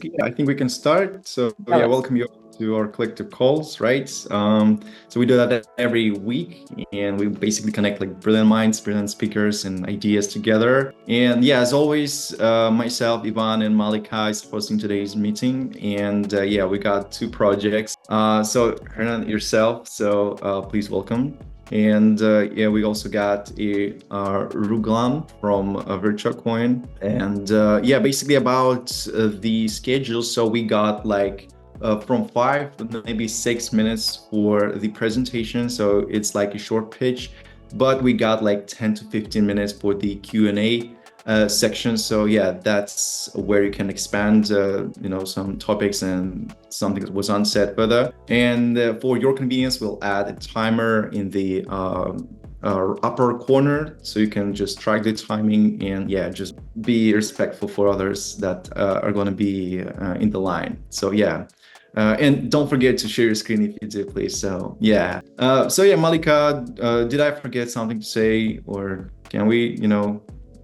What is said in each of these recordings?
basically, I think we can start. So yeah, welcome you to our collective calls, right? So we do that every week, and we basically connect like brilliant minds, brilliant speakers, and ideas together. And yeah, as always, myself, Ivan, and Malika is hosting today's meeting. And yeah, we got two projects. So Hernan, yourself. So please welcome. And yeah, we also got a Ragulan from VirtuaCoin. And yeah, basically about the schedule. So we got like from 5 to maybe 6 minutes for the presentation. So it's like a short pitch, but we got like 10 to 15 minutes for the Q&A section. So yeah, that's where you can expand, some topics and something that was unsaid further. And for your convenience, we'll add a timer in the upper corner, so you can just track the timing and yeah, just be respectful for others that are going to be in the line. So yeah. And don't forget to share your screen if you do, please. So yeah. Malika, did I forget something to say, or can we,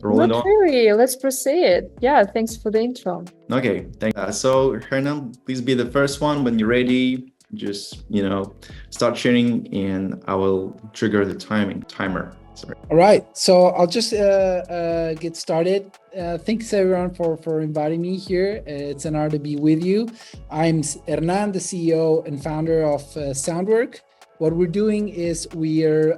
roll it on? Not really. Let's proceed. Yeah, thanks for the intro. Okay, thanks. So Hernan, please be the first one when you're ready. Just, start sharing, and I will trigger the timer. Sorry. All right, so I'll just get started. Thanks everyone for inviting me here. It's an honor to be with you. I'm Hernan, the CEO and founder of SoundWork. What we're doing is we are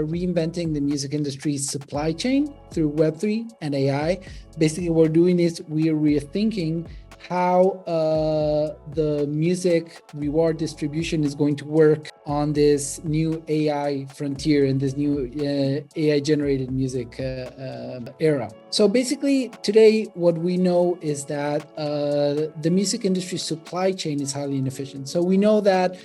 reinventing the music industry's supply chain through Web3 and AI. Basically, what we're doing is we are rethinking how the music reward distribution is going to work on this new AI frontier and this new AI-generated music era. So basically, today, what we know is that the music industry supply chain is highly inefficient. So we know that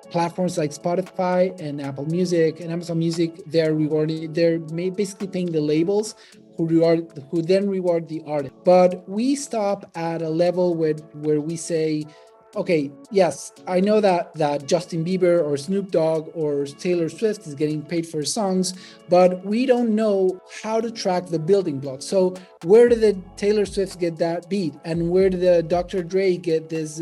platforms like Spotify and Apple Music and Amazon Music, they're basically paying the labels who then reward the artist. But we stop at a level where we say, okay, yes, I know that Justin Bieber or Snoop Dogg or Taylor Swift is getting paid for songs, but we don't know how to track the building blocks. So where did the Taylor Swift get that beat? And where did the Dr. Dre get this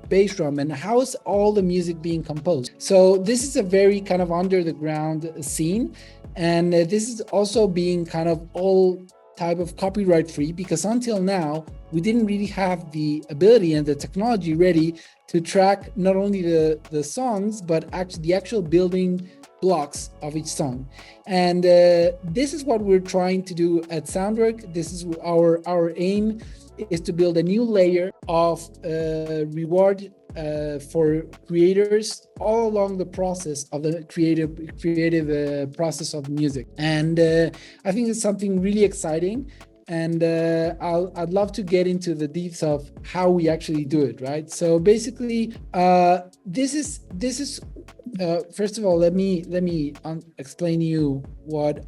bass drum? And how is all the music being composed? So this is a very kind of under the ground scene. And this is also being kind of all type of copyright free, because until now, we didn't really have the ability and the technology ready to track not only the songs, but actually the actual building blocks of each song. And this is what we're trying to do at SoundWork. This is our aim, is to build a new layer of reward for creators all along the process of the creative process of music. And I think it's something really exciting. And I'd love to get into the details of how we actually do it, right? So basically, this is first of all, let me explain to you what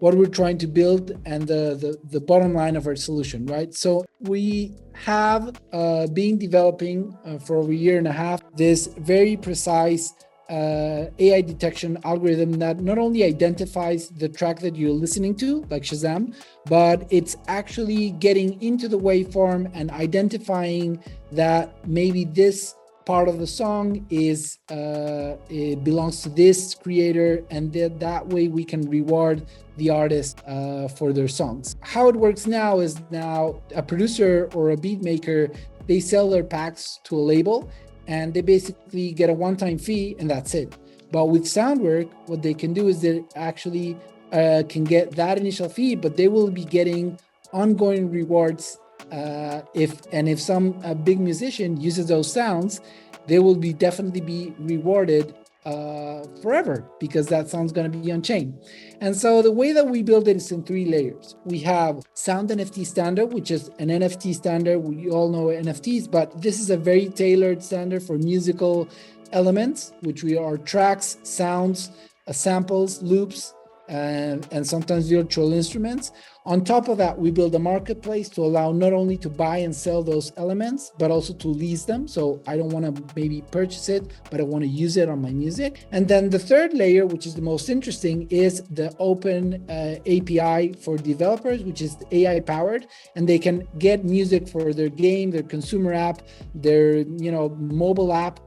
we're trying to build and the bottom line of our solution, right? So we have been developing for over a year and a half this very precise AI detection algorithm that not only identifies the track that you're listening to, like Shazam, but it's actually getting into the waveform and identifying that maybe this part of the song it belongs to this creator, and that way we can reward the artist for their songs. How it works now is a producer or a beat maker, they sell their packs to a label, and they basically get a one-time fee, and that's it. But with SoundWork, what they can do is they actually can get that initial fee, but they will be getting ongoing rewards. If some big musician uses those sounds, they will definitely be rewarded forever, because that sound's going to be on chain. And so the way that we build it is in 3 layers. We have Sound NFT Standard, which is an NFT standard. We all know NFTs, but this is a very tailored standard for musical elements, which are tracks, sounds, samples, loops, and sometimes virtual instruments. On top of that, we build a marketplace to allow not only to buy and sell those elements, but also to lease them. So I don't want to maybe purchase it, but I want to use it on my music. And then the third layer, which is the most interesting, is the open API for developers, which is AI powered, and they can get music for their game, their consumer app, their mobile app,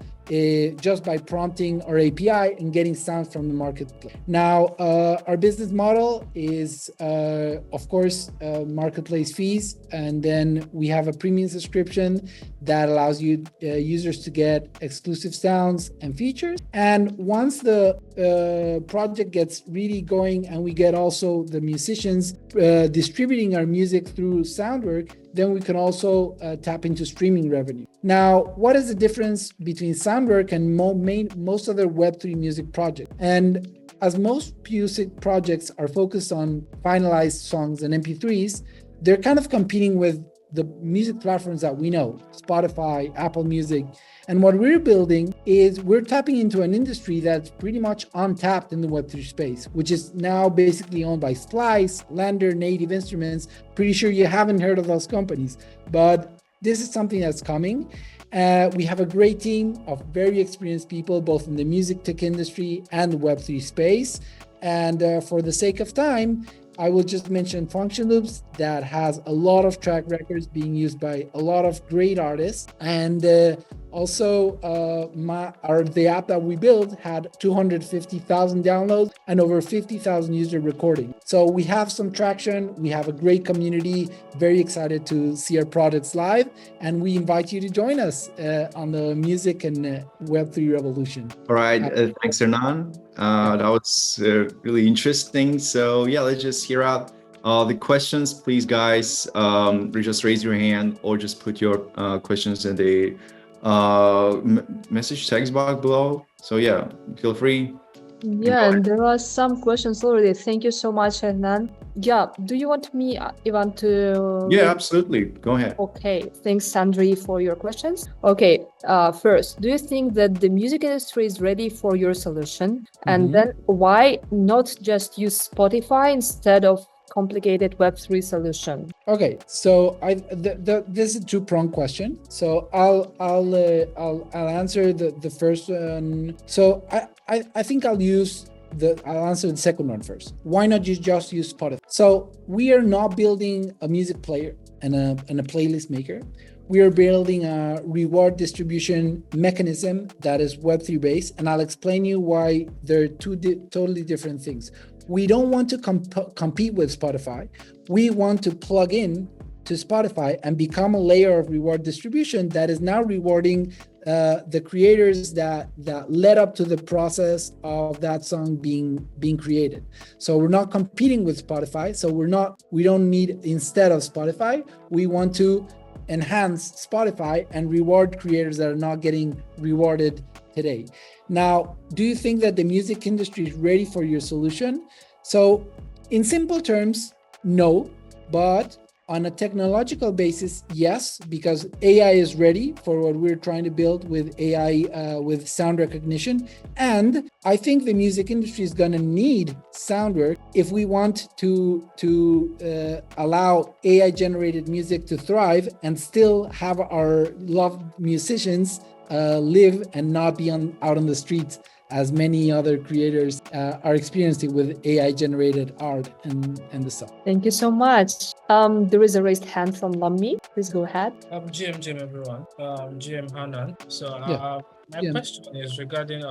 just by prompting our API and getting sounds from the marketplace. Now, our business model is, of course, marketplace fees, and then we have a premium subscription that allows users to get exclusive sounds and features. And once the project gets really going and we get also the musicians distributing our music through SoundWork, then we can also tap into streaming revenue. Now, what is the difference between SoundWork and most other Web3 music projects? And as most music projects are focused on finalized songs and MP3s, they're kind of competing with the music platforms that we know, Spotify, Apple Music. And what we're building is we're tapping into an industry that's pretty much untapped in the Web3 space, which is now basically owned by Splice, Lander, Native Instruments. Pretty sure you haven't heard of those companies, but this is something that's coming. We have a great team of very experienced people, both in the music tech industry and the Web3 space. And for the sake of time, I will just mention Function Loops that has a lot of track records being used by a lot of great artists. And also the app that we built had 250,000 downloads and over 50,000 user recording. So we have some traction. We have a great community, very excited to see our products live. And we invite you to join us on the music and Web3 revolution. All right. Thanks, Hernan. That was really interesting. So yeah, let's just hear out the questions. Please, guys, just raise your hand or just put your questions in the message text box below. So yeah, feel free. Yeah, and there are some questions already. Thank you so much, Hernan. Yeah, do you want me, Ivan, to... Yeah, absolutely. Go ahead. Okay, thanks, Sandri, for your questions. Okay, first, do you think that the music industry is ready for your solution? And then why not just use Spotify instead of complicated Web3 solution? Okay, so this is a two-pronged question. So I'll answer the first one. So I think I'll answer the second one first. Why not just use Spotify? So we are not building a music player and a playlist maker. We are building a reward distribution mechanism that is Web3 based, and I'll explain you why they're two totally different things. We don't want to compete with Spotify. We want to plug in to Spotify and become a layer of reward distribution that is now rewarding the creators that led up to the process of that song being created. So we're not competing with Spotify. So we don't need, instead of Spotify, we want to enhance Spotify and reward creators that are not getting rewarded today. Now, do you think that the music industry is ready for your solution? So in simple terms, no, but on a technological basis, yes, because AI is ready for what we're trying to build with AI, with sound recognition. And I think the music industry is going to need SoundWork if we want to allow AI-generated music to thrive and still have our loved musicians live and not be out on the streets, as many other creators are experiencing with AI-generated art and the stuff. Thank you so much. There is a raised hand from Lammi. Please go ahead. GM, everyone. GM Hernan. So my question is regarding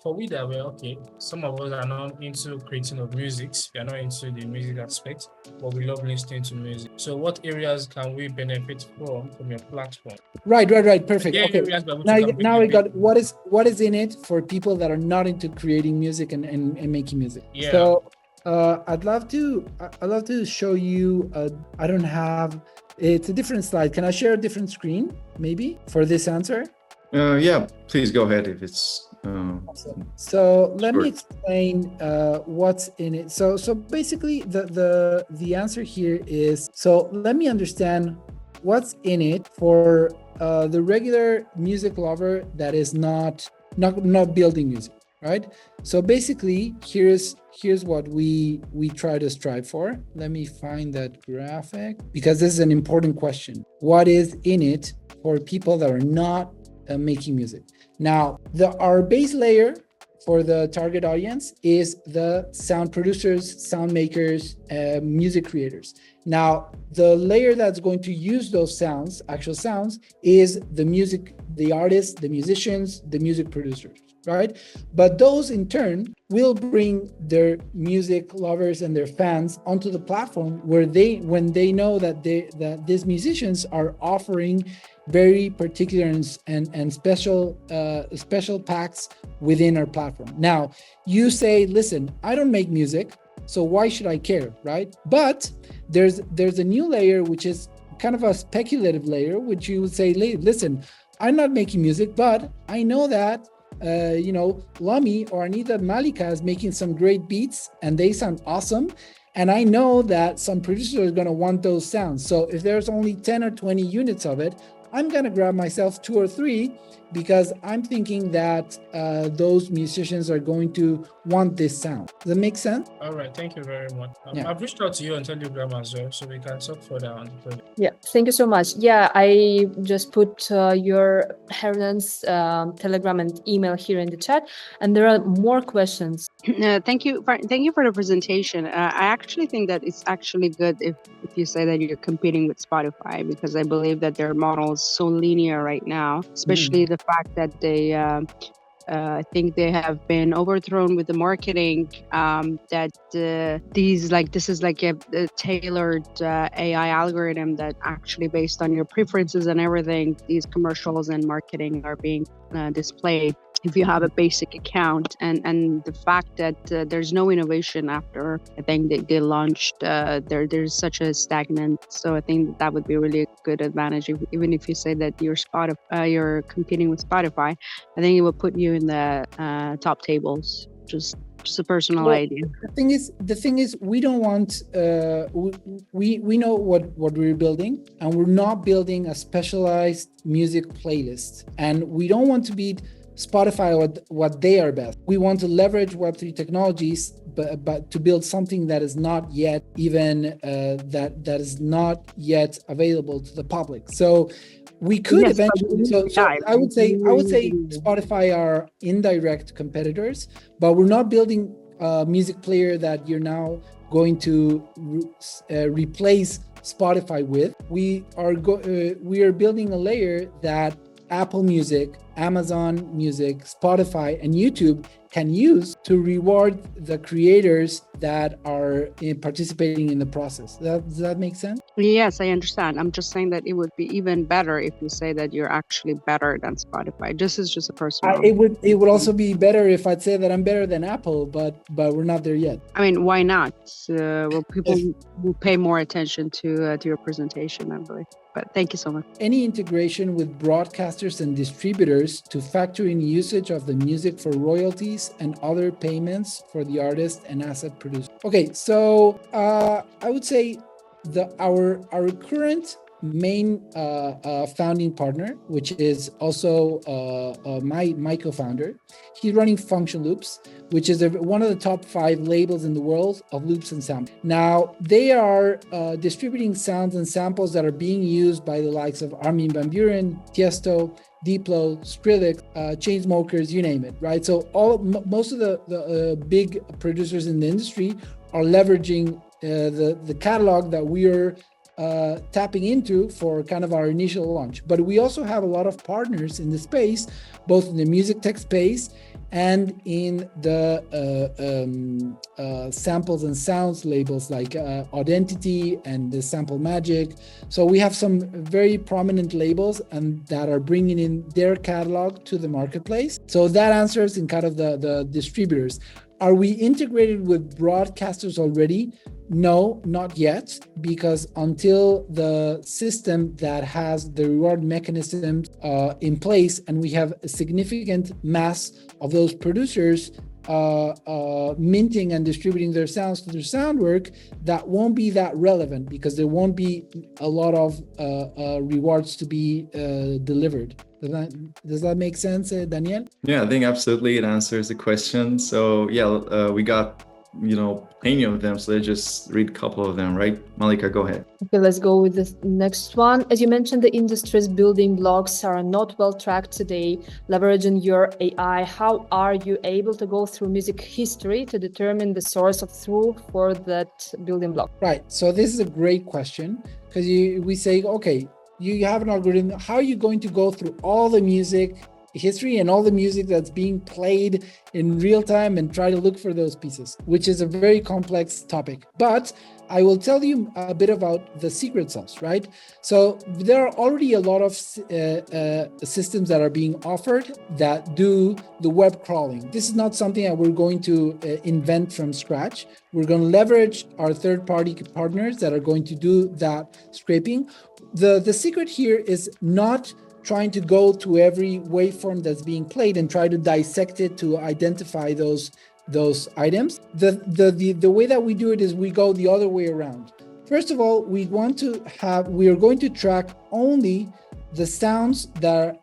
for we that were some of us are not into creating of music. We are not into the music aspect, but we love listening to music. So what areas can we benefit from your platform? Right. Perfect. Okay. Now we got what is in it for people that are not into creating music and making music. Yeah. So I'd love to show you. I don't have. It's a different slide. Can I share a different screen maybe for this answer? Yeah, please go ahead if it's awesome. So let me explain what's in it. So basically the answer here is, so let me understand what's in it for the regular music lover that is not building music. right? So basically, here's what we try to strive for. Let me find that graphic, because this is an important question. What is in it for people that are not making music? Now, our base layer for the target audience is the sound producers, sound makers, music creators. Now, the layer that's going to use those sounds, actual sounds, is the music, the artists, the musicians, the music producers, right? But those in turn will bring their music lovers and their fans onto the platform where when they know that these musicians are offering very particular and special packs within our platform. Now, you say, listen, I don't make music, so why should I care, right? But there's a new layer, which is kind of a speculative layer, which you would say, listen, I'm not making music, but I know that Lami or Anita Malika is making some great beats and they sound awesome. And I know that some producers are going to want those sounds. So if there's only 10 or 20 units of it, I'm going to grab myself 2 or 3 because I'm thinking that those musicians are going to want this sound. Does that make sense? All right, thank you very much. I've reached out to you on Telegram as well, so we can talk further on the project. Yeah, thank you so much. Yeah, I just put your Hernan's Telegram and email here in the chat, and there are more questions. Thank you for the presentation. I actually think that it's actually good if you say that you're competing with Spotify, because I believe that their model is so linear right now, especially the fact that they I think they have been overthrown with the marketing that this is like a tailored AI algorithm that actually based on your preferences and everything, these commercials and marketing are being displayed if you have a basic account, and the fact that there's no innovation after I think they launched there's such a stagnant. So I think that would be really a good advantage. Even if you say that you're competing with Spotify, I think it would put you in the top tables. Just a personal idea. The thing is, we don't want. We know what we're building, and we're not building a specialized music playlist, and we don't want to be Spotify what they are best. We want to leverage Web3 technologies, but to build something that is not yet even that is not yet available to the public. So we could eventually. So I would say Spotify are indirect competitors, but we're not building a music player that you're now going to replace Spotify with. We are building a layer that Apple Music, Amazon Music, Spotify, and YouTube can use to reward the creators that are participating in the process. Does that make sense? Yes, I understand. I'm just saying that it would be even better if you say that you're actually better than Spotify. This is just a personal. It would also be better if I'd say that I'm better than Apple, but we're not there yet. I mean, why not? Well, people will pay more attention to your presentation, I believe. But thank you so much. Any integration with broadcasters and distributors to factor in usage of the music for royalties and other payments for the artist and asset producer. Okay, so I would say our current main founding partner, which is also my co-founder, he's running Function Loops, which is one of the top 5 labels in the world of loops and samples. Now, they are distributing sounds and samples that are being used by the likes of Armin van Buuren, Tiesto, Diplo, Skrillex, Chainsmokers, you name it, right? So most of the big producers in the industry are leveraging the catalog that we are tapping into for kind of our initial launch. But we also have a lot of partners in the space, both in the music tech space and in the samples and sounds labels like Audentity and the Sample Magic. So we have some very prominent labels and that are bringing in their catalog to the marketplace. So that answers in kind of the distributors. Are we integrated with broadcasters already? No, not yet, because until the system that has the reward mechanism in place and we have a significant mass of those producers minting and distributing their sounds through SoundWork, that won't be that relevant because there won't be a lot of rewards to be delivered. Does that make sense, Daniel? Yeah, I think absolutely it answers the question. So yeah, we got plenty of them, so let's just read a couple of them, right? Malika, go ahead. Okay, let's go with the next one. As you mentioned, the industry's building blocks are not well tracked today. Leveraging your AI, how are you able to go through music history to determine the source of truth for that building block? Right, so this is a great question, because we say, okay, you have an algorithm, how are you going to go through all the music history and all the music that's being played in real time and try to look for those pieces, which is a very complex topic. But I will tell you a bit about the secret sauce, right? So there are already a lot of systems that are being offered that do the web crawling. This is not something that we're going to invent from scratch. We're going to leverage our third-party partners that are going to do that scraping. The secret here is not trying to go to every waveform that's being played and try to dissect it to identify those items. The way that we do it is we go the other way around. First of all, we are going to track only the sounds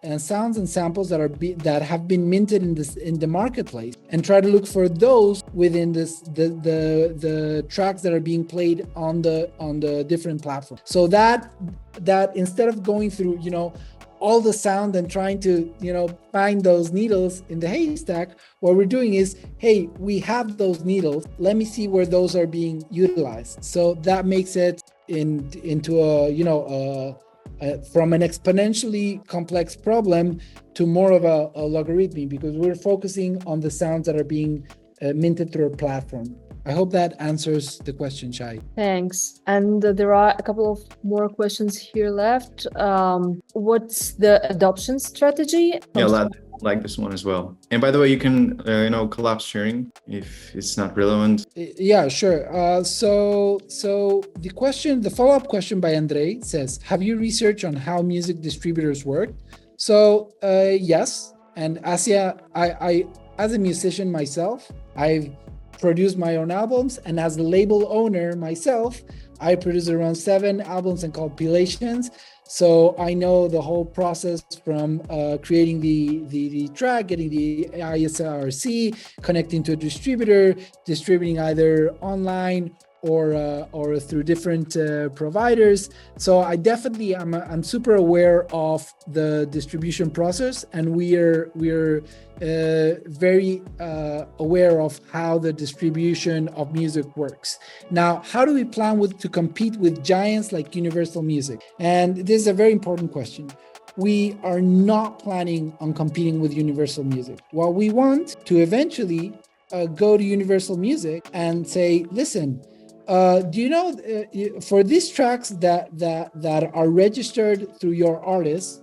and samples that have been minted in the marketplace, and try to look for those within the tracks that are being played on the different platforms. So that instead of going through all the sound and trying to find those needles in the haystack, what we're doing is, hey, we have those needles, let me see where those are being utilized. So that makes it into from an exponentially complex problem to more of a logarithmic, because we're focusing on the sounds that are being minted through a platform. I hope that answers the question, Shai. Thanks. And there are a couple of more questions here left. What's the adoption strategy? Yeah, like this one as well. And by the way, you can collapse sharing if it's not relevant. Yeah, sure. So the follow-up question by Andre says, have you researched on how music distributors work? So yes, and Asia, I as a musician myself, I've produced my own albums, and as a label owner myself, I produced around 7 albums and compilations. So I know the whole process from creating the track, getting the ISRC, connecting to a distributor, distributing either online or through different providers. So I definitely I'm super aware of the distribution process, and we're very aware of how the distribution of music works. Now, how do we plan to compete with giants like Universal Music? And this is a very important question. We are not planning on competing with Universal Music. What we want to eventually go to Universal Music and say, listen, do you know for these tracks that are registered through your artists,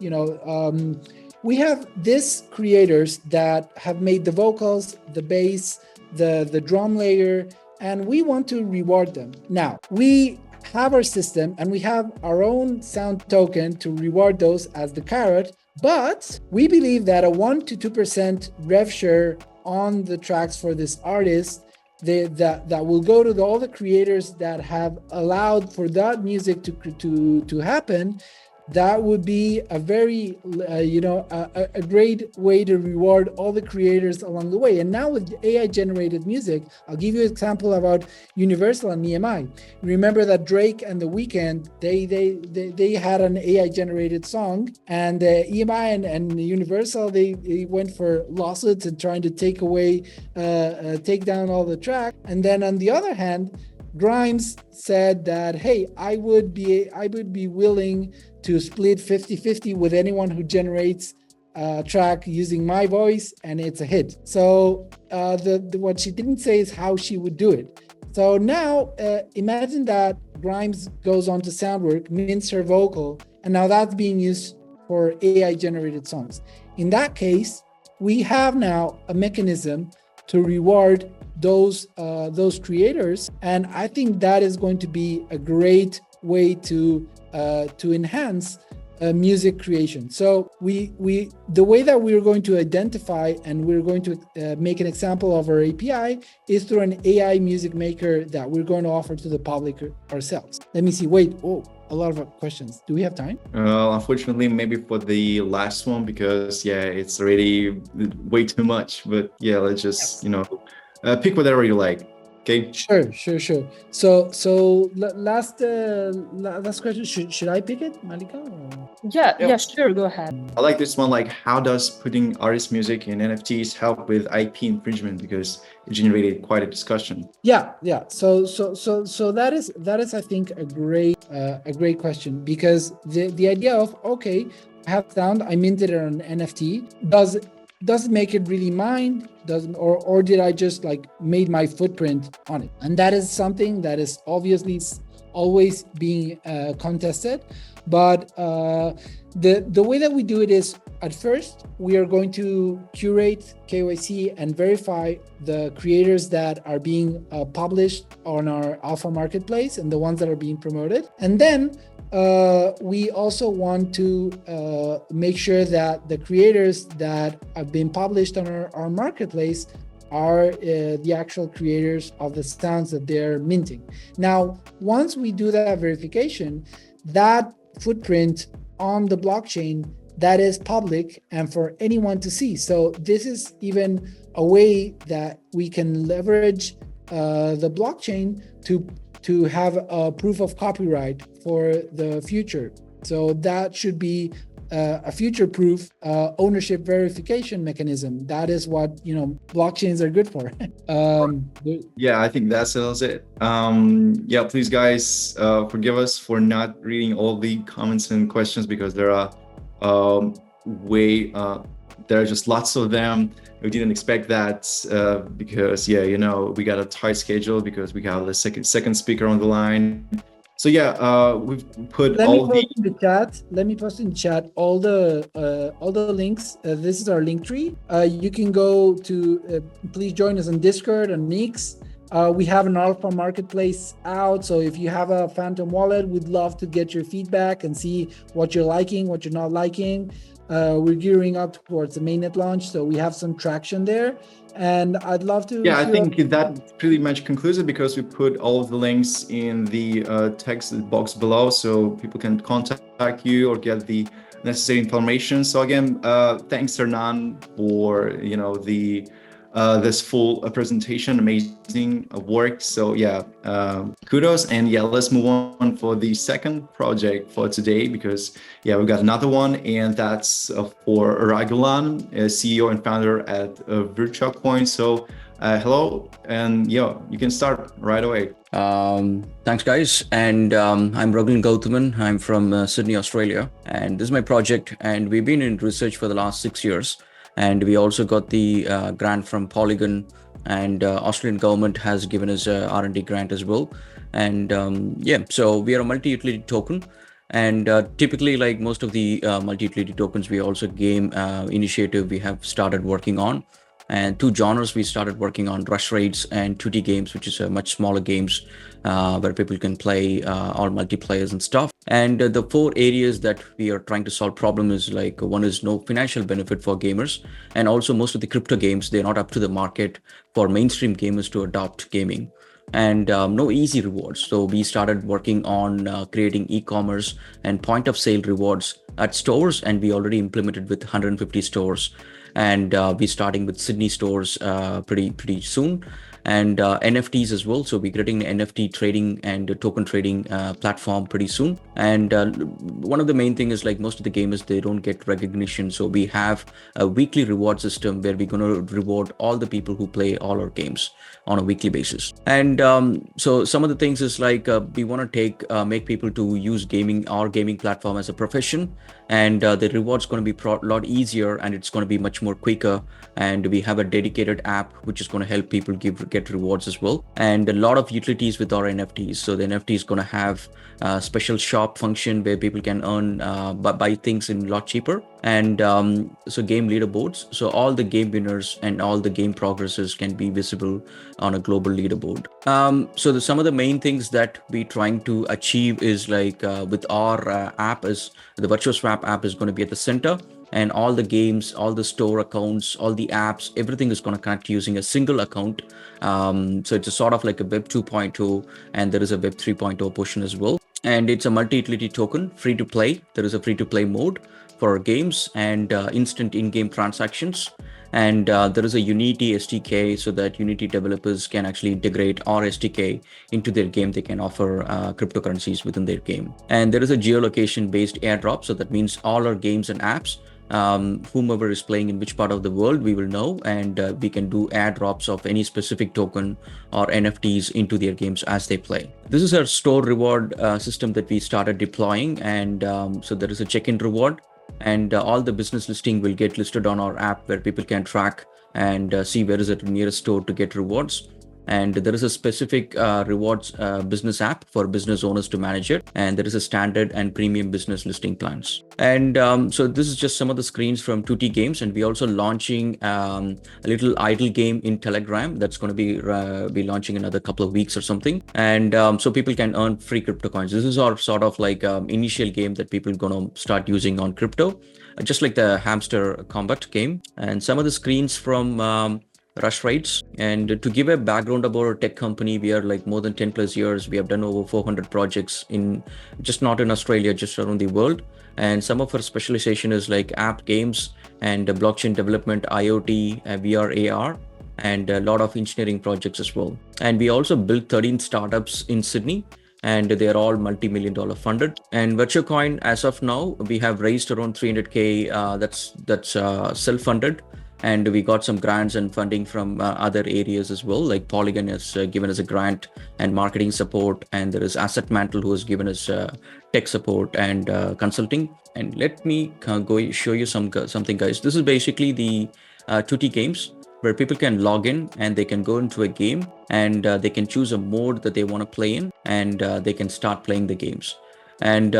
we have these creators that have made the vocals, the bass, the drum layer, and we want to reward them. Now, we have our system and we have our own sound token to reward those as the carrot, but we believe that a 1% to 2% rev share on the tracks for this artist that will go to all the creators that have allowed for that music to happen. That would be a very, a great way to reward all the creators along the way. And now with AI-generated music, I'll give you an example about Universal and EMI. Remember that Drake and The Weeknd, they had an AI-generated song, and EMI and Universal, they went for lawsuits and trying to take down all the tracks. And then on the other hand, Grimes said that, hey, I would be willing to split 50-50 with anyone who generates a track using my voice, and it's a hit. So what she didn't say is how she would do it. So now imagine that Grimes goes on to SoundWork, mints her vocal, and now that's being used for AI generated songs. In that case, we have now a mechanism to reward those creators, and I think that is going to be a great way to enhance music creation. So the way that we're going to identify and we're going to make an example of our API is through an AI music maker that we're going to offer to the public ourselves. Let me see. Wait. Oh, a lot of questions. Do we have time? Unfortunately, maybe for the last one, because it's already way too much. But let's just pick whatever you like. Okay. Sure. So last question. Should I pick it, Malika? Or? Yeah, sure. Go ahead. I like this one. Like, how does putting artist music in NFTs help with IP infringement? Because it generated quite a discussion. Yeah. So that is I think a great question, because the idea of, okay, I have sound, I minted it on NFT. Does it make it really mine? Or did I just like made my footprint on it? And that is something that is obviously always being contested. But the way that we do it is, at first, we are going to curate, KYC, and verify the creators that are being published on our alpha marketplace and the ones that are being promoted. And then we also want to make sure that the creators that have been published on our marketplace are the actual creators of the sounds that they're minting. Now, once we do that verification, that footprint on the blockchain, that is public and for anyone to see. So this is even a way that we can leverage the blockchain to have a proof of copyright for the future. So that should be a future-proof ownership verification mechanism. That is what blockchains are good for. I think that settles it. Please guys, forgive us for not reading all the comments and questions, because there are there are just lots of them. We didn't expect that because we got a tight schedule because we got the second speaker on the line. So we've put Let me post in the chat all the links. This is our link tree. You can go to please join us on Discord and Nix. We have an alpha marketplace out, so if you have a Phantom wallet, we'd love to get your feedback and see what you're liking, what you're not liking. We're gearing up towards the mainnet launch, so we have some traction there. And I'd love to. I think that pretty much concludes it, because we put all of the links in the text box below, so people can contact you or get the necessary information. So again, thanks Hernan for this full presentation, amazing work. So kudos, and let's move on for the second project for today, because we've got another one, and that's for Ragulan, CEO and founder at VirtuaCoin. So hello, and you can start right away. Thanks guys, and I'm Ragulan Gowthaman. I'm from Sydney, Australia, and this is my project, and we've been in research for the last 6 years. And we also got the grant from Polygon, and Australian government has given us a R&D grant as well. And so we are a multi-utility token. And typically, like most of the multi-utility tokens, we also game initiative we have started working on. And 2 genres we started working on: rush raids and 2D games, which is much smaller games where people can play all multiplayers and stuff. And the 4 areas that we are trying to solve problem is like, one is no financial benefit for gamers, and also most of the crypto games, they're not up to the market for mainstream gamers to adopt gaming. And no easy rewards. So we started working on creating e-commerce and point of sale rewards at stores, and we already implemented with 150 stores. And we're starting with Sydney stores pretty soon, and NFTs as well. So we're creating an NFT trading and token trading platform pretty soon. And one of the main thing is, like, most of the gamers, they don't get recognition. So we have a weekly reward system where we're going to reward all the people who play all our games on a weekly basis. And so some of the things is like we want to make people to use our gaming platform as a profession, and the reward's going to be a lot easier, and it's going to be much more quicker. And we have a dedicated app which is going to help people get get rewards as well. And a lot of utilities with our NFTs. So the NFT is going to have a special shop function where people can earn, buy things in a lot cheaper. And so game leaderboards. So all the game winners and all the game progresses can be visible on a global leaderboard. So some of the main things that we're trying to achieve is like with our app is the VirtuaSwap app is going to be at the center. And all the games, all the store accounts, all the apps, everything is going to connect using a single account. So it's a sort of like a Web 2.0, and there is a Web 3.0 portion as well. And it's a multi-utility token, free to play. There is a free to play mode for games and instant in-game transactions. And there is a Unity SDK so that Unity developers can actually integrate our SDK into their game. They can offer cryptocurrencies within their game. And there is a geolocation-based airdrop. So that means all our games and apps, whomever is playing in which part of the world, we will know, and we can do airdrops of any specific token or NFTs into their games as they play. This is our store reward system that we started deploying, and so there is a check-in reward, and all the business listing will get listed on our app where people can track and see where is it nearest store to get rewards. And there is a specific rewards business app for business owners to manage it. And there is a standard and premium business listing plans. And so this is just some of the screens from 2T Games. And we're also launching a little idle game in Telegram that's going to be launching in another couple of weeks or something. And so people can earn free crypto coins. This is our sort of like initial game that people are going to start using on crypto, just like the hamster combat game. And some of the screens from Rush Rides. And to give a background about our tech company, we are like more than 10 plus years. We have done over 400 projects in just not in Australia, just around the world. And some of our specialization is like app games and blockchain development, IoT, VR, AR, and a lot of engineering projects as well. And we also built 13 startups in Sydney, and they're all multi-million-dollar funded. And VirtuaCoin, as of now, we have raised around 300K. That's self-funded. And we got some grants and funding from other areas as well, like Polygon has given us a grant and marketing support. And there is Asset Mantle who has given us tech support and consulting. And let me go show you something, guys. This is basically the 2T Games, where people can log in and they can go into a game and they can choose a mode that they want to play in, and they can start playing the games. And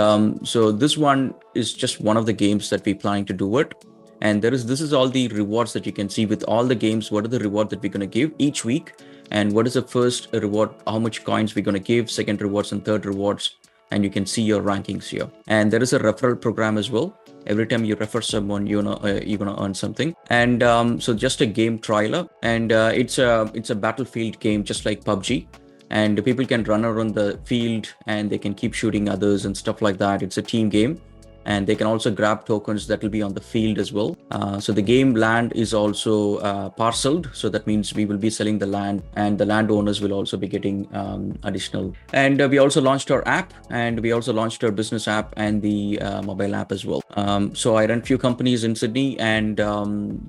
so this one is just one of the games that we're planning to do it. And this is all the rewards that you can see with all the games. What are the reward that we're going to give each week? And what is the first reward? How much coins we're going to give, second rewards and third rewards. And you can see your rankings here. And there is a referral program as well. Every time you refer someone, you're going to earn something. And so just a game trialer. And it's a battlefield game, just like PUBG. And people can run around the field and they can keep shooting others and stuff like that. It's a team game. And they can also grab tokens that will be on the field as well. So the game land is also parceled. So that means we will be selling the land, and the landowners will also be getting additional. And we also launched our app, and we also launched our business app and the mobile app as well. So I run a few companies in Sydney, and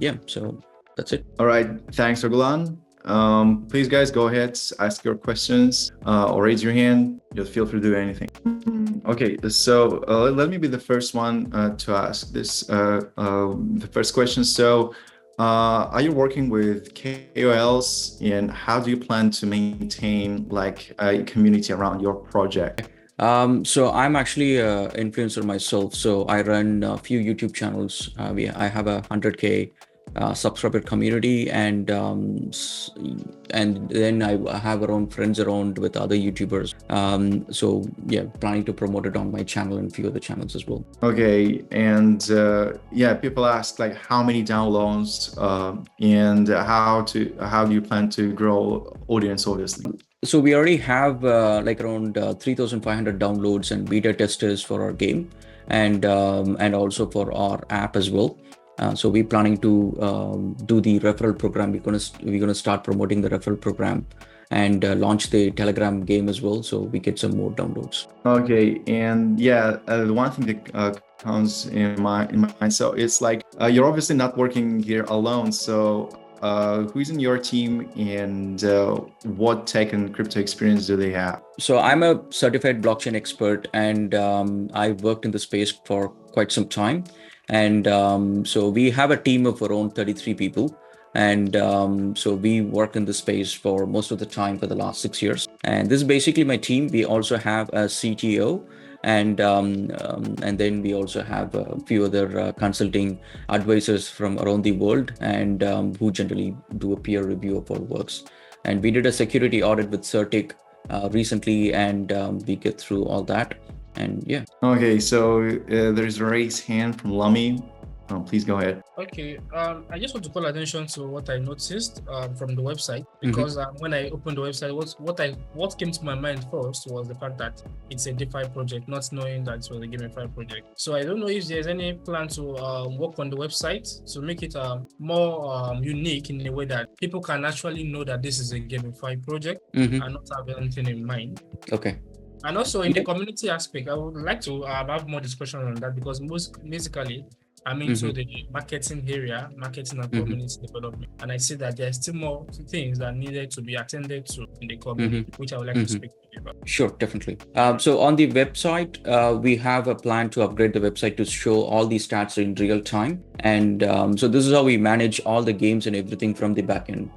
yeah, so that's it. All right. Thanks, Ragulan. Please, guys, go ahead, ask your questions or raise your hand. Just feel free to do anything. Okay, so let me be the first one to ask this. The first question. So, are you working with KOLs, and how do you plan to maintain like a community around your project? So I'm actually an influencer myself. So I run a few YouTube channels. I have a 100K subscriber community, and then I have around friends around with other YouTubers. So yeah, planning to promote it on my channel and a few other channels as well. Okay, and yeah, people ask like how many downloads and how do you plan to grow audience, obviously? So we already have like around 3,500 downloads and beta testers for our game, and also for our app as well. So we're planning to do the referral program. We're gonna start promoting the referral program and launch the Telegram game as well, so we get some more downloads. Okay, and yeah, the one thing that comes in my mind, so it's like you're obviously not working here alone. So who's in your team, and what tech and crypto experience do they have? So I'm a certified blockchain expert, and I've worked in the space for quite some time. And so we have a team of around 33 people. And so we worked in this space for most of the time for the last 6 years. And this is basically my team. We also have a CTO, and then we also have a few other consulting advisors from around the world, and who generally do a peer review of our works. And we did a security audit with Certic recently, and we get through all that. And yeah. Okay, so there's a raised hand from Lami. Please go ahead. Okay, I just want to call attention to what I noticed from the website, because when I opened the website, what came to my mind first was the fact that it's a DeFi project, not knowing that it was a GameFi project. So I don't know if there's any plan to work on the website to make it more unique in a way that people can actually know that this is a GameFi project and not have anything in mind. Okay. And also in the community aspect, I would like to have more discussion on that, because basically I'm into the marketing area, marketing and community development. And I see that there's still more things that needed to be attended to in the community, which I would like to speak to you about. Sure, definitely. So on the website, we have a plan to upgrade the website to show all the stats in real time. And so this is how we manage all the games and everything from the backend.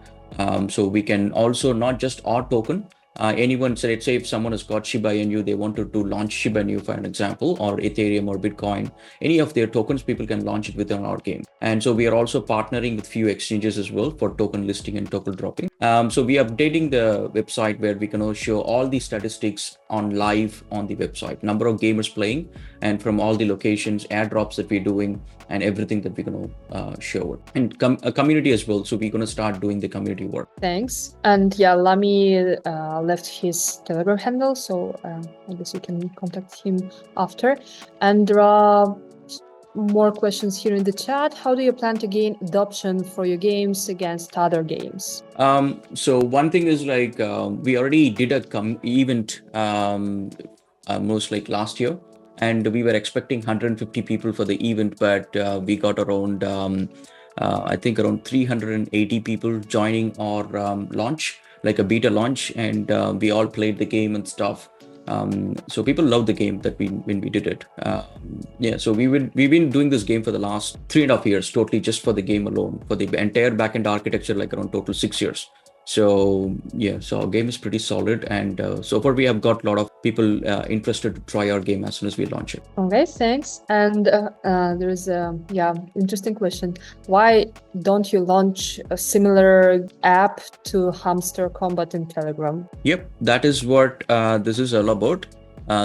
So we can also not just our token, anyone, let's say if someone has got Shiba Inu, they wanted to launch Shiba Inu for an example, or Ethereum or Bitcoin, any of their tokens, people can launch it within our game. And so we are also partnering with few exchanges as well for token listing and token dropping. So we are updating the website where we can also show all the statistics on live on the website, number of gamers playing, and from all the locations, airdrops that we're doing, and everything that we're going to show it. And a community as well. So we're going to start doing the community work. Thanks. And yeah, Lami left his Telegram handle, so I guess you can contact him after. And there are more questions here in the chat. How do you plan to gain adoption for your games against other games? So one thing is like we already did a event most like last year, and we were expecting 150 people for the event, but we got around I think around 380 people joining our launch, like a beta launch, and we all played the game and stuff. So people loved the game when we did it. So we've been doing this game for the last 3.5 years, totally just for the game alone, for the entire backend architecture, like around total 6 years. So yeah, so our game is pretty solid, and so far we have got a lot of people interested to try our game as soon as we launch it. Okay, thanks. And there is a interesting question. Why don't you launch a similar app to Hamster Combat in Telegram? Yep, that is what this is all about.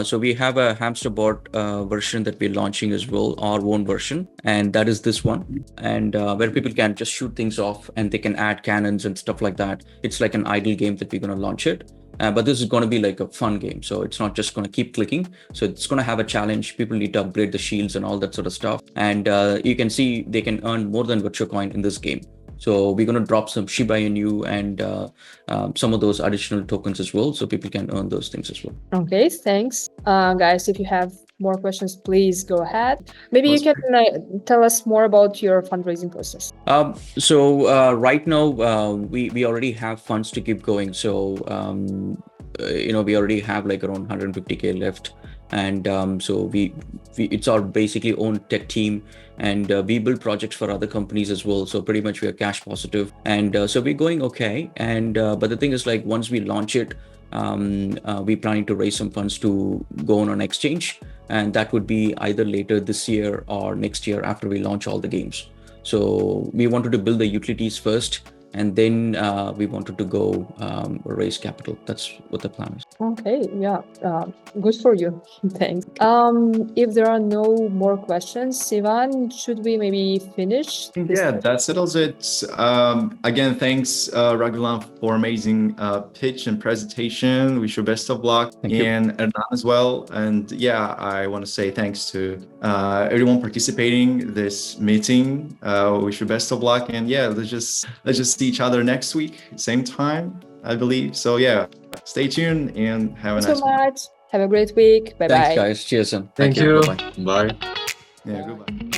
So we have a hamster bot version that we're launching as well, our own version, and that is this one, and where people can just shoot things off and they can add cannons and stuff like that. It's like an idle game that we're going to launch it, but this is going to be like a fun game. So it's not just going to keep clicking. So it's going to have a challenge. People need to upgrade the shields and all that sort of stuff. And you can see they can earn more than VirtuaCoin in this game. So we're going to drop some Shiba Inu and some of those additional tokens as well, so people can earn those things as well. Okay, thanks. Guys, if you have more questions, please go ahead. Maybe you can tell us more about your fundraising process. So right now, we already have funds to keep going. So, we already have like around 150K left. And so it's our basically own tech team, and we build projects for other companies as well. So pretty much we are cash positive, and so we're going okay. And but the thing is, like, once we launch it, we're planning to raise some funds to go on an exchange, and that would be either later this year or next year after we launch all the games. So we wanted to build the utilities first, and then we wanted to go raise capital. That's what the plan is. Okay, yeah, good for you. Thanks. If there are no more questions, Sivan, should we maybe finish? Yeah, that settles it. Again, thanks, Ragulan, for amazing pitch and presentation. Wish you best of luck. Thank you. And Hernan as well. And yeah, I want to say thanks to everyone participating in this meeting. Wish you best of luck. And yeah, let's just see each other next week, same time, I believe. So yeah, stay tuned and have a nice one. Thanks so much. Have a great week. Bye-bye. Thanks, guys. Cheers. Thank you. Bye-bye. Bye. Yeah, goodbye.